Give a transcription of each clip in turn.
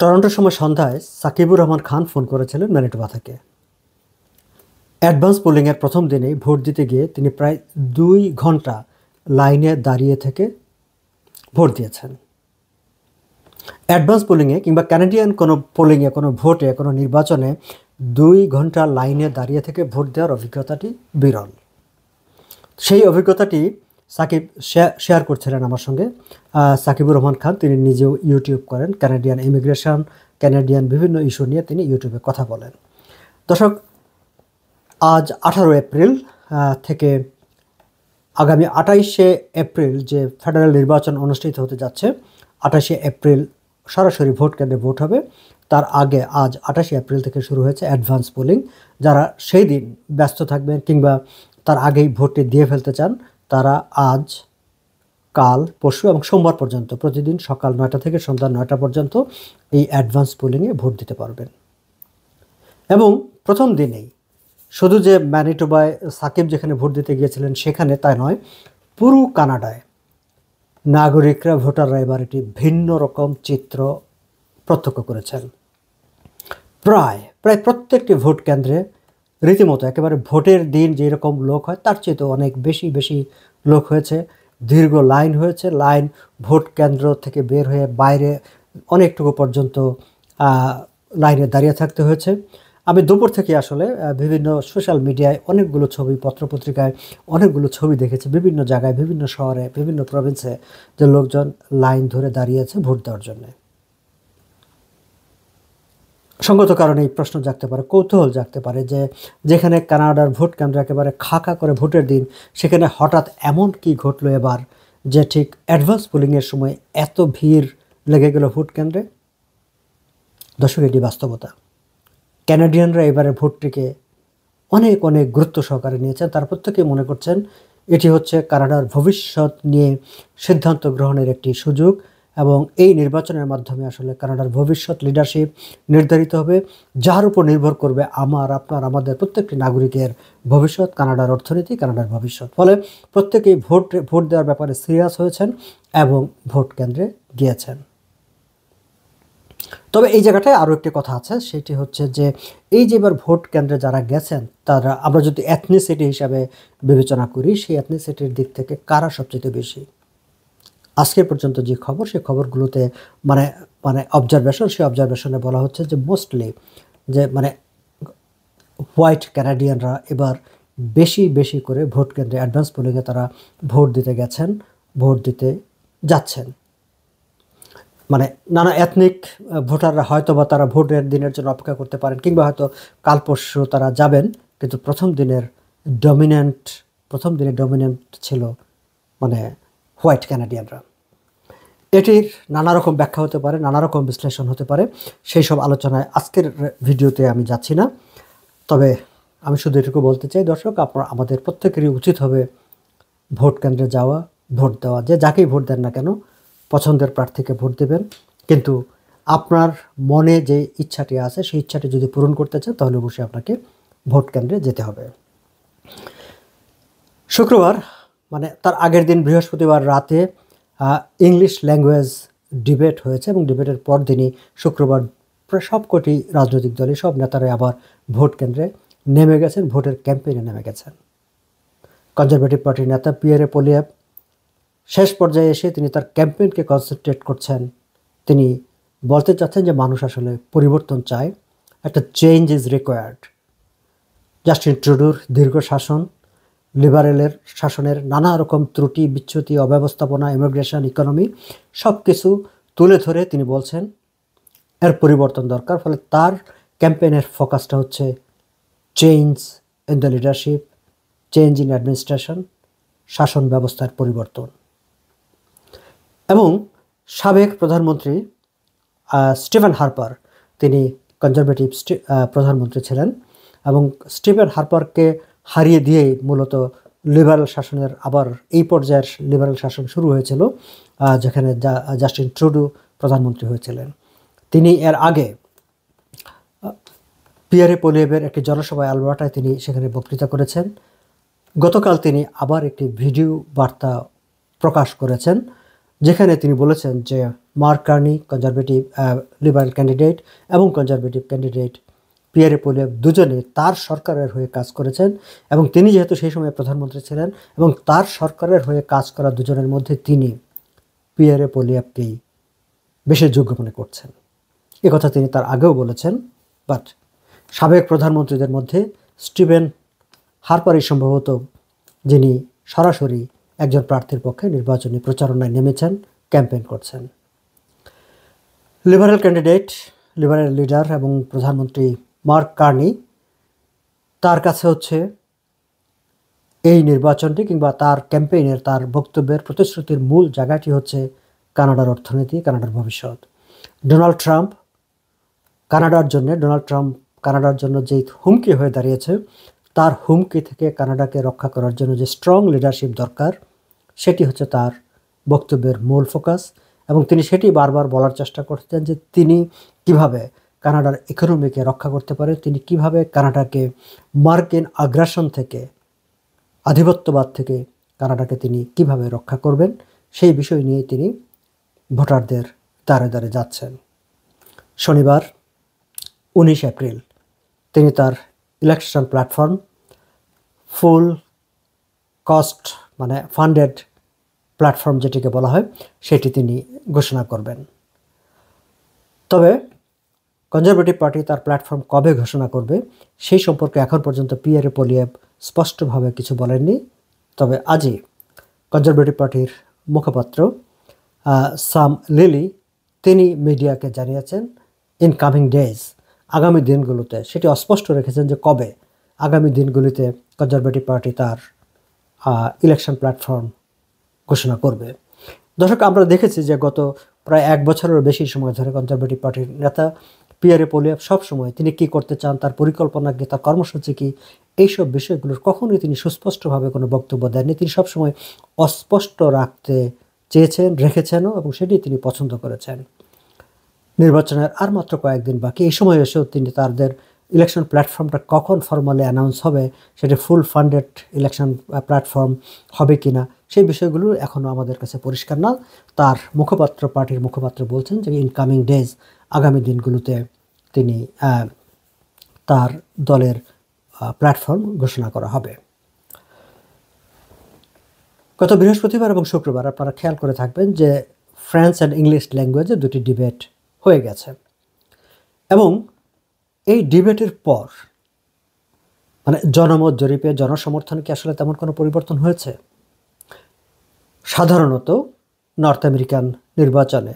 টরন্টোর সময় সন্ধ্যায় সাকিবুর রহমান খান ফোন করেছিলেন ম্যানিটোবা থেকে। অ্যাডভান্স পোলিংয়ের প্রথম দিনেই ভোট দিতে গিয়ে তিনি প্রায় 2 ঘন্টা লাইনে দাঁড়িয়ে থেকে ভোট দিয়েছেন। অ্যাডভান্স পোলিংয়ে কিংবা কানাডিয়ান কোনো পোলিংয়ে, কোনো ভোটে, কোনো নির্বাচনে 2 ঘন্টা লাইনে দাঁড়িয়ে থেকে ভোট দেওয়ার অভিজ্ঞতাটি বিরল। সেই অভিজ্ঞতাটি সাকিব শেয়ার করছিলেন আমার সঙ্গে। সাকিবুর রহমান খান তিনি নিজেও ইউটিউব করেন, কানাডিয়ান ইমিগ্রেশন, কানাডিয়ান বিভিন্ন ইস্যু নিয়ে তিনি ইউটিউবে কথা বলেন। দর্শক, আজ 18 এপ্রিল থেকে আগামী 28শে এপ্রিল যে ফেডারেল নির্বাচন অনুষ্ঠিত হতে যাচ্ছে, 28শে এপ্রিল সরাসরি ভোট কেন্দ্রে ভোট হবে। তার আগে আজ 28শে এপ্রিল থেকে শুরু হয়েছে অ্যাডভান্স পোলিং। যারা সেই দিন ব্যস্ত থাকবেন কিংবা তার আগেই ভোটটি দিয়ে ফেলতে চান, তারা আজ, কাল, পরশু এবং সোমবার পর্যন্ত প্রতিদিন সকাল 9টা থেকে সন্ধ্যা 9টা পর্যন্ত এই অ্যাডভান্স পোলিংয়ে ভোট দিতে পারবেন। এবং প্রথম দিনেই শুধু যে ম্যানিটোবায় সাকিব যেখানে ভোট দিতে গিয়েছিলেন সেখানে তাই নয়, পুরো কানাডায় নাগরিকরা, ভোটাররা এবার একটি ভিন্ন রকম চিত্র প্রত্যক্ষ করেছেন। প্রায় প্রত্যেকটি ভোট কেন্দ্রে রীতিমতো একেবারে ভোটের দিন যেরকম লোক হয় তার চেয়ে অনেক বেশি লোক হয়েছে। দীর্ঘ লাইন হয়েছে। লাইন ভোট কেন্দ্র থেকে বের হয়ে বাইরে অনেকটুকু পর্যন্ত লাইনে দাঁড়িয়ে থাকতে হয়েছে। আমি দুপুর থেকে আসলে বিভিন্ন সোশ্যাল মিডিয়ায় অনেকগুলো ছবি, পত্রপত্রিকায় অনেকগুলো ছবি দেখেছি, বিভিন্ন জায়গায়, বিভিন্ন শহরে, বিভিন্ন প্রভিন্সে যে লোকজন লাইন ধরে দাঁড়িয়েছে ভোট দেওয়ার জন্য। সঙ্গত কারণে এই প্রশ্ন জাগতে পারে, কৌতূহল জাগতে পারে যে যেখানে কানাডার ভোট কেন্দ্র একেবারে খাকা করে ভোটের দিন, সেখানে হঠাৎ এমন কি ঘটলো এবার যে ঠিক অ্যাডভান্স পোলিংয়ের সময় এত ভিড় লেগে গেল ভোট কেন্দ্রে। দর্শক, এটি বাস্তবতা। ক্যানাডিয়ানরা এবারের ভোটটিকে অনেক গুরুত্ব সহকারে নিয়েছেন। তার প্রত্যেকেই মনে করছেন এটি হচ্ছে কানাডার ভবিষ্যৎ নিয়ে সিদ্ধান্ত গ্রহণের একটি সুযোগ এবং এই নির্বাচনের মাধ্যমে আসলে কানাডার ভবিষ্যৎ লিডারশিপ নির্ধারিত হবে, যার উপর নির্ভর করবে আপনার, আমাদের প্রত্যেকটি নাগরিকের ভবিষ্যৎ, কানাডার অর্থনীতি, কানাডার ভবিষ্যৎ। ফলে প্রত্যেকেই ভোট দেওয়ার ব্যাপারে সিরিয়াস হয়েছেন এবং ভোট কেন্দ্রে গিয়েছেন। তবে এই জায়গাটায় আরও একটি কথা আছে, সেটি হচ্ছে যে এই যে এবার ভোট কেন্দ্রে যারা গেছেন তারা, আমরা যদি এথনিসিটি হিসাবে বিবেচনা করি, সেই এথনিসিটির দিক থেকে কারা সবচেয়ে বেশি। আজকে পর্যন্ত যে খবর, সেই খবরগুলোতে অবজারভেশন, সেই অবজারভেশনে বলা হচ্ছে যে মোস্টলি যে হোয়াইট ক্যানাডিয়ানরা এবার বেশি করে ভোট কেন্দ্রে অ্যাডভান্স পোলিংয়ে তারা ভোট দিতে গেছেন, ভোট দিতে যাচ্ছেন। নানা এথনিক ভোটাররা হয়তো বা তারা ভোটের দিনের জন্য অপেক্ষা করতে পারেন কিংবা হয়তো কাল পরশু তারা যাবেন, কিন্তু প্রথম দিনে ডমিনেন্ট ছিল হোয়াইট ক্যানাডিয়ানরা। এটির নানা রকম ব্যাখ্যা হতে পারে, নানা রকম বিশ্লেষণ হতে পারে। সেই সব আলোচনায় আজকের ভিডিওতে আমি যাচ্ছি না। তবে আমি শুধু এটুকু বলতে চাই, দর্শক, আমাদের প্রত্যেকেরই উচিত হবে ভোট কেন্দ্রে যাওয়া, ভোট দেওয়া। যে যাকেই ভোট দেন না কেন, পছন্দের প্রার্থীকে ভোট দেবেন, কিন্তু আপনার মনে যে ইচ্ছাটি আছে সেই ইচ্ছাটি যদি পূরণ করতে চান তাহলে অবশ্যই আপনাকে ভোট কেন্দ্রে যেতে হবে। শুক্রবার তার আগের দিন বৃহস্পতিবার রাতে ইংলিশ ল্যাঙ্গুয়েজ ডিবেট হয়েছে এবং ডিবেটের পর দিনই শুক্রবার প্রায় সবকটি রাজনৈতিক দলের সব নেতারাই আবার ভোট কেন্দ্রে নেমে গেছেন, ভোটের ক্যাম্পেইনে নেমে গেছেন। কনজারভেটিভ পার্টির নেতা পিয়ারে পোলিয়েভ শেষ পর্যায়ে এসে তিনি তার ক্যাম্পেইনকে কনসেন্ট্রেট করছেন। তিনি বলতে চাচ্ছেন যে মানুষ আসলে পরিবর্তন চায়, একটা চেঞ্জ ইজ রিকোয়ার্ড। জাস্টিন ট্রুডোর দীর্ঘ শাসন, লিবারেলের শাসনের নানা রকম ত্রুটি, বিচ্যুতি, অব্যবস্থাপনা, ইমিগ্রেশন, ইকোনমি সব কিছু তুলে ধরে তিনি বলছেন এর পরিবর্তন দরকার। ফলে তার ক্যাম্পেইনের ফোকাসটা হচ্ছে change in the leadership, change in administration, শাসন ব্যবস্থার পরিবর্তন। এবং সাবেক প্রধানমন্ত্রী স্টিফেন হার্পার, তিনি কনজারভেটিভ প্রধানমন্ত্রী ছিলেন এবং স্টিফেন হার্পারকে হারিয়ে দিয়েই মূলত লিবারেল শাসনের আবার এই পর্যায়ের লিবারেল শাসন শুরু হয়েছিল, যেখানে জাস্টিন ট্রুডো প্রধানমন্ত্রী হয়েছিলেন। তিনি এর আগে পিয়ারে পোলিয়েভের একটি জনসভায় আলবার্টায় তিনি সেখানে বক্তৃতা করেছেন। গতকাল তিনি আবার একটি ভিডিও বার্তা প্রকাশ করেছেন, যেখানে তিনি বলেছেন যে mark Carney conservative liberal candidate এবং কনজারভেটিভ ক্যান্ডিডেট পিয়ারে পোলিয়েভ দুজনে তার সরকারের হয়ে কাজ করেছেন, এবং তিনি যেহেতু সেই সময় প্রধানমন্ত্রী ছিলেন এবং তার সরকারের হয়ে কাজ করা দুজনের মধ্যে তিনি পিয়ারে পোলিয়েভকেই বেশি যোগ্য মনে করছেন। কথা তিনি তার আগেও বলেছেন। বাট সাবেক প্রধানমন্ত্রীদের মধ্যে স্টিভেন হার্পারই সম্ভবত যিনি সরাসরি একজন প্রার্থীর পক্ষে নির্বাচনী প্রচারণায় নেমেছেন, ক্যাম্পেইন করছেন। লিবারেল ক্যান্ডিডেট, লিবারেল লিডার এবং প্রধানমন্ত্রী মার্ক কার্নি, তার কাছে হচ্ছে এই নির্বাচনটি কিংবা তার ক্যাম্পেইনের, তার বক্তব্যের প্রতিশ্রুতির মূল জায়গাটি হচ্ছে কানাডার অর্থনীতি, কানাডার ভবিষ্যৎ। ডোনাল্ড ট্রাম্প কানাডার জন্য যে হুমকি হয়ে দাঁড়িয়েছে, তার হুমকি থেকে কানাডাকে রক্ষা করার জন্য যে স্ট্রং লিডারশিপ দরকার, সেটি হচ্ছে তার বক্তব্যের মূল ফোকাস। এবং তিনি সেটি বারবার বলার চেষ্টা করতেন যে তিনি কিভাবে কানাডার ইকোনমিকে রক্ষা করতে পারে, তিনি কিভাবে কানাডাকে মার্কিন আগ্রাসন থেকে, আধিপত্যবাদ থেকে কানাডাকে তিনি কিভাবে রক্ষা করবেন, সেই বিষয় নিয়ে তিনি ভোটারদের দ্বারে দ্বারে যাচ্ছেন। শনিবার 19 এপ্রিল তিনি তার ইলেকশন প্ল্যাটফর্ম ফুল কস্ট মানে ফান্ডেড প্ল্যাটফর্ম যেটিকে বলা হয়, সেটি তিনি ঘোষণা করবেন। তবে কনজারভেটিভ পার্টি তার প্ল্যাটফর্ম কবে ঘোষণা করবে সেই সম্পর্কে এখন পর্যন্ত পিয়ারে পোলিয়েভ স্পষ্টভাবে কিছু বলেননি। তবে আজই কনজারভেটিভ পার্টির মুখপাত্র সাম লিলি তিনি মিডিয়াকে জানিয়েছেন ইনকামিং ডেজ, আগামী দিনগুলোতে, সেটি অস্পষ্ট রেখেছেন যে কবে আগামী দিনগুলিতে কনজারভেটিভ পার্টি তার ইলেকশন প্ল্যাটফর্ম ঘোষণা করবে। দর্শক, আমরা দেখেছি যে গত প্রায় 1 বছরেরও বেশি সময় ধরে কনজারভেটিভ পার্টির নেতা পিয়ারে পোলিয়েভ সবসময় তিনি কী করতে চান, তার পরিকল্পনা কী, তার কর্মসূচি কী, এইসব বিষয়গুলোর কখনোই তিনি সুস্পষ্টভাবে কোনো বক্তব্য দেননি। তিনি সবসময় অস্পষ্ট রাখতে চেয়েছেন, রেখেছেনও, এবং সেটি তিনি পছন্দ করেছেন। নির্বাচনের আর মাত্র কয়েকদিন বাকি, এই সময় এসেও তিনি তাদের ইলেকশন প্ল্যাটফর্মটা কখন ফর্মালি অ্যানাউন্স হবে, সেটা ফুল ফান্ডেড ইলেকশন প্ল্যাটফর্ম হবে কি না, সেই বিষয়গুলো এখনও আমাদের কাছে পরিষ্কার না। তার পার্টির মুখপাত্র বলছেন যে ইনকামিং ডেজ, আগামী দিনগুলোতে তিনি তার দলের প্ল্যাটফর্ম ঘোষণা করা হবে। গত বৃহস্পতিবার এবং শুক্রবার আপনারা খেয়াল করে থাকবেন যে ফ্রেঞ্চ অ্যান্ড ইংলিশ ল্যাঙ্গুয়েজে 2টি ডিবেট হয়ে গেছে, এবং এই ডিবেটের পর মানে জনমত জরিপে জনসমর্থন কি আসলে তেমন কোনো পরিবর্তন হয়েছে? সাধারণত নর্থ আমেরিকান নির্বাচনে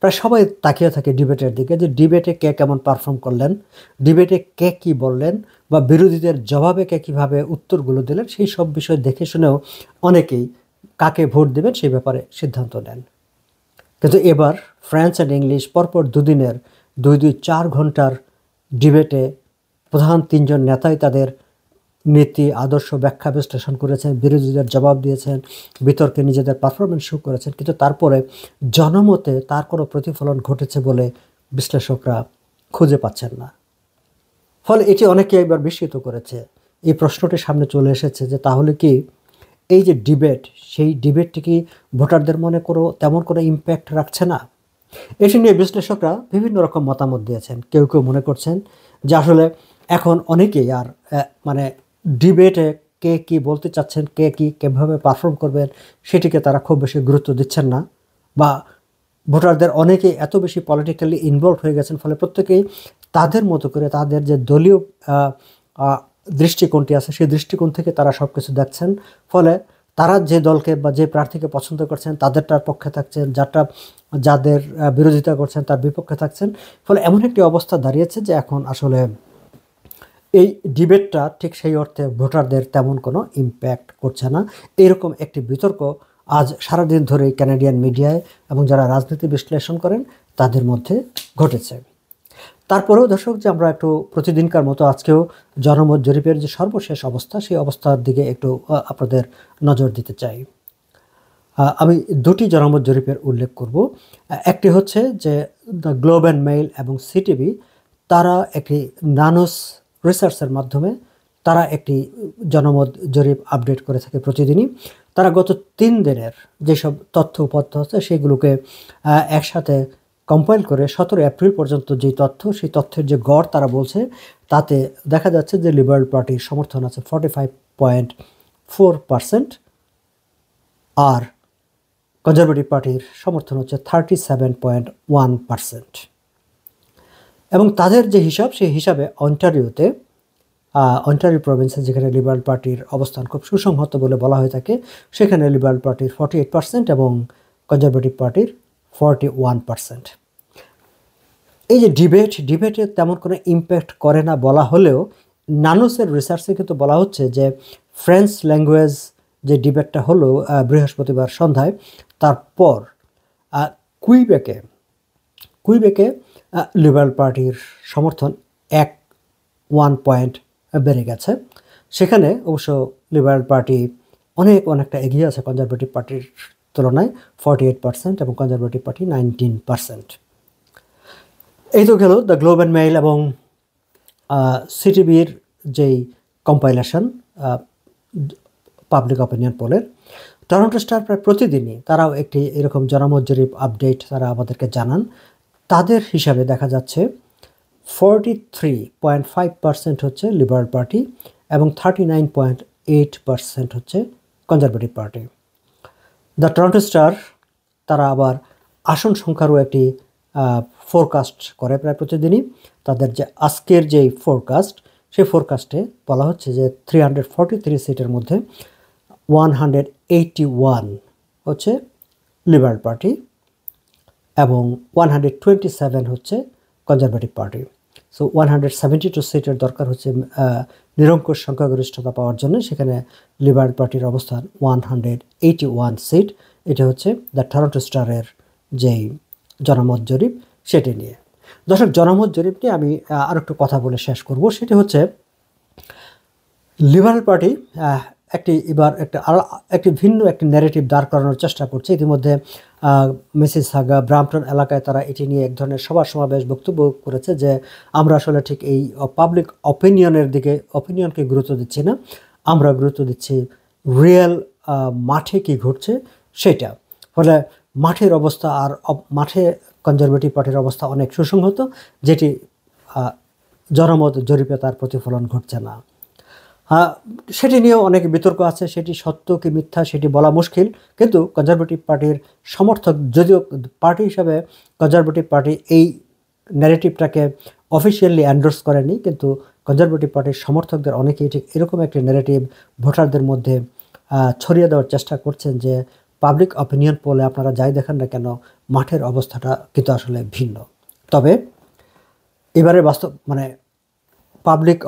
প্রায় সবাই তাকিয়ে থাকে ডিবেটের দিকে, যে ডিবেটে কে কেমন পারফর্ম করলেন, ডিবেটে কে কী বললেন, বা বিরোধীদের জবাবে কে কীভাবে উত্তরগুলো দিলেন, সেই সব বিষয় দেখে শুনেও অনেকেই কাকে ভোট দেবেন সেই ব্যাপারে সিদ্ধান্ত নেন। কিন্তু এবার ফ্রেঞ্চ অ্যান্ড ইংলিশ পরপর দুদিনের 4 ঘন্টার ডিবেটে প্রধান 3 জন নেতাই তাদের নীতি আদর্শ ব্যাখ্যা বিশ্লেষণ করেছেন, বিরোধীদের জবাব দিয়েছেন, বিতর্কে নিজেদের পারফরমেন্স শো করেছেন, কিন্তু তারপরে জনমতে তার কোনো প্রতিফলন ঘটেছে বলে বিশ্লেষকরা খুঁজে পাচ্ছেন না। ফলে এটি অনেকে একবার বিস্মিত করেছে। এই প্রশ্নটি সামনে চলে এসেছে যে তাহলে কি এই যে ডিবেট, সেই ডিবেটটি কি ভোটারদের মনে তেমন কোনো ইম্প্যাক্ট রাখছে না? এটি নিয়ে বিশ্লেষকরা বিভিন্ন রকম মতামত দিয়েছেন। কেউ কেউ মনে করছেন যে আসলে এখন অনেকেই আর মানে ডিবেটে কে কী বলতে চাচ্ছেন, কে কী কীভাবে পারফর্ম করবেন, সেটিকে তারা খুব বেশি গুরুত্ব দিচ্ছেন না, বা ভোটারদের অনেকেই এত বেশি পলিটিক্যালি ইনভলভ হয়ে গেছেন, ফলে প্রত্যেকেই তাদের মতো করে তাদের যে দলীয় দৃষ্টিকোণটি আছে সেই দৃষ্টিকোণ থেকে তারা সব কিছু দেখছেন। ফলে তারা যে দলকে বা যে প্রার্থীকে পছন্দ করছেন তাদেরটার পক্ষে থাকছেন, যাদের বিরোধিতা করছেন তার বিপক্ষে থাকছেন। ফলে এমন একটি অবস্থা দাঁড়িয়েছে যে এখন আসলে এই ডিবেটটা ঠিক সেই অর্থে ভোটারদের তেমন কোনো ইম্প্যাক্ট করছে না। এরকম একটি বিতর্ক আজ সারাদিন ধরেই ক্যানাডিয়ান মিডিয়ায় এবং যারা রাজনীতি বিশ্লেষণ করেন তাদের মধ্যে ঘটেছে। তারপরেও দর্শক, যে আমরা একটু প্রতিদিনকার মতো আজকেও জনমত জরিপের যে সর্বশেষ অবস্থা, সেই অবস্থার দিকে একটু আপনাদের নজর দিতে চাই। আমি 2টি জনমত জরিপের উল্লেখ করব। একটি হচ্ছে যে দ্য গ্লোব অ্যান্ড মেইল এবং সিটিভি, তারা একটি নানোস রিসার্চের মাধ্যমে তারা একটি জনমত জরিপ আপডেট করে থাকে প্রতিদিনই। তারা গত 3 দিনের যেসব তথ্য উপাত্ত আছে সেগুলোকে একসাথে কম্পাইল করে 17 এপ্রিল পর্যন্ত যে তথ্য, সেই তথ্যের যে গড় তারা বলছে, তাতে দেখা যাচ্ছে যে লিবারেল পার্টির সমর্থন আছে 45.4%, আর কনজারভেটিভ পার্টির সমর্থন হচ্ছে 37.1%। এবং তাদের যে হিসাব, সেই হিসাবে অন্টারিও প্রভিন্সে, যেখানে লিবারেল পার্টির অবস্থান খুব সুসংহত বলে বলা হয়ে থাকে, সেখানে লিবারেল পার্টির 48% এবং কনজারভেটিভ পার্টির 41%। এই যে ডিবেটে তেমন কোনো ইম্প্যাক্ট করে না বলা হলেও নানুসের রিসার্চে কিন্তু বলা হচ্ছে যে ফ্রেঞ্চ ল্যাঙ্গুয়েজ যে ডিবেটটা হলো বৃহস্পতিবার সন্ধ্যায়, তারপর কুইবেকে লিবারেল পার্টির সমর্থন 1 পয়েন্ট বেড়ে গেছে। সেখানে অবশ্য লিবারেল পার্টি অনেকটা এগিয়ে আছে কনজারভেটিভ পার্টির তুলনায়, 48% এবং কনজারভেটিভ পার্টি 19%। এই তো গেল দ্য গ্লোব অ্যান্ড মেইল এবং সিটিভির যেই কম্পাইলেশন পাবলিক অপিনিয়ন পোলের। টরন্টো স্টার প্রায় প্রতিদিনই তারাও একটি এরকম জনমত জরিপ আপডেট তারা আমাদেরকে জানান। তাদের হিসাবে দেখা যাচ্ছে 43.5% হচ্ছে লিবারেল পার্টি এবং 39.8% হচ্ছে conservative party. The Toronto star তারা আবার আসন সংখ্যারও একটি ফোরকাস্ট করে প্রায় প্রতিদিনই। তাদের যে আজকের যেই ফোরকাস্ট, সেই ফোরকাস্টে বলা হচ্ছে যে 343 সিটের মধ্যে 181 হচ্ছে লিবারেল পার্টি এবং 127 হচ্ছে কনজারভেটিভ পার্টি। সো 172 সিটের দরকার হচ্ছে নিরঙ্কুশ সংখ্যাগরিষ্ঠতা পাওয়ার জন্য। সেখানে লিবারেল পার্টির অবস্থান 181 সিট। এটা হচ্ছে দ্য টরন্টো স্টারের যেই জনমত জরিপ, সেটি নিয়ে। দর্শক, জনমত জরিপ নিয়ে আমি আর একটু কথা বলে শেষ করব। সেটি হচ্ছে লিবারেল পার্টি একটি ভিন্ন একটি ন্যারেটিভ দাঁড় করানোর চেষ্টা করছে। ইতিমধ্যে মিসিসাগা, ব্রাম্পটন এলাকায় তারা এটি নিয়ে এক ধরনের সমাবেশ বক্তব্য করেছে যে আমরা আসলে ঠিক এই পাবলিক অপিনিয়নকে গুরুত্ব দিচ্ছি না, আমরা গুরুত্ব দিচ্ছি রিয়েল মাঠে কি ঘটছে সেটা। ফলে মাঠের অবস্থা আর মাঠে কনজারভেটিভ পার্টির অবস্থা অনেক সুসংহত, যেটি জনমত জরিপে তার প্রতিফলন ঘটছে না। সেটি নিয়েও অনেক বিতর্ক আছে, সেটি সত্য কি মিথ্যা সেটি বলা মুশকিল। কিন্তু কনজারভেটিভ পার্টির সমর্থক, যদিও পার্টি হিসাবে কনজারভেটিভ পার্টি এই ন্যারেটিভটাকে অফিসিয়ালি এন্ডোর্স করেনি, কিন্তু কনজারভেটিভ পার্টির সমর্থকদের অনেকেই ঠিক এরকম একটি ন্যারেটিভ ভোটারদের মধ্যে ছড়িয়ে দেওয়ার চেষ্টা করছেন যে পাবলিক অপিনিয়ন পোলে আপনারা যাই দেখেন না কেন, মাঠের অবস্থাটা কিন্তু আসলে ভিন্ন। তবে এবারে পাবলিক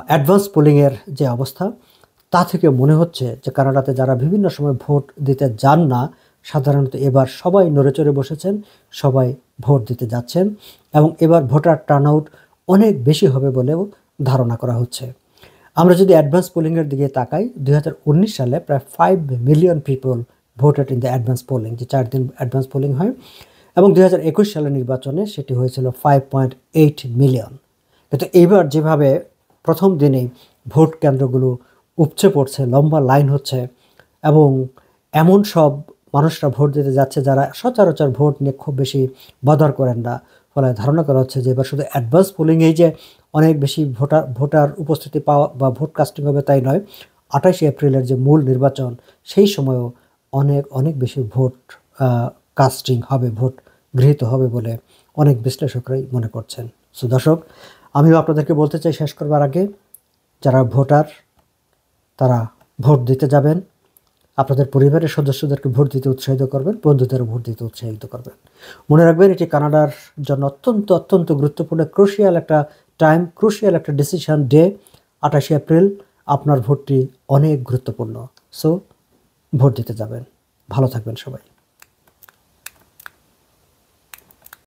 অ্যাডভান্স পোলিংয়ের যে অবস্থা, তা থেকে মনে হচ্ছে যে কানাডাতে যারা বিভিন্ন সময় ভোট দিতে যান না, সাধারণত এবার সবাই নড়েচড়ে বসেছেন, সবাই ভোট দিতে যাচ্ছেন এবং এবার ভোটার টার্নআউট অনেক বেশি হবে বলেও ধারণা করা হচ্ছে। আমরা যদি অ্যাডভান্স পোলিংয়ের দিকে তাকাই, 2019 সালে প্রায় 5 million people voted in the advance polling, যে 4 দিন অ্যাডভান্স পোলিং হয়, এবং 2021 সালের নির্বাচনে সেটি হয়েছিল 5.8 মিলিয়ন। কিন্তু এইবার যেভাবে প্রথম দিনেই ভোট কেন্দ্রগুলো উপচে পড়ছে, লম্বা লাইন হচ্ছে এবং এমন সব মানুষরা ভোট দিতে যাচ্ছে যারা সচরাচর ভোট নিয়ে খুব বেশি বদার করেন না, ফলে ধারণা করা হচ্ছে যে এবার শুধু অ্যাডভান্স পোলিংয়েই যে অনেক বেশি ভোটার উপস্থিতি পাওয়া বা ভোট কাস্টিং হবে তাই নয়, 28 এপ্রিলের যে মূল নির্বাচন, সেই সময়ও অনেক বেশি ভোট কাস্টিং হবে, ভোট গৃহীত হবে বলে অনেক বিশ্লেষকরাই মনে করছেন। সো দর্শক, আমিও আপনাদেরকে বলতে চাই শেষ করবার আগে, যারা ভোটার তারা ভোট দিতে যাবেন, আপনাদের পরিবারের সদস্যদেরকে ভোট দিতে উৎসাহিত করবেন, বন্ধুদেরও ভোট দিতে উৎসাহিত করবেন। মনে রাখবেন, এটি কানাডার জন্য অত্যন্ত গুরুত্বপূর্ণ ক্রুশিয়াল একটা টাইম, ক্রুশিয়াল একটা ডিসিশন ডে। 28 এপ্রিল আপনার ভোটটি অনেক গুরুত্বপূর্ণ। সো ভোট দিতে যাবেন। ভালো থাকবেন সবাই।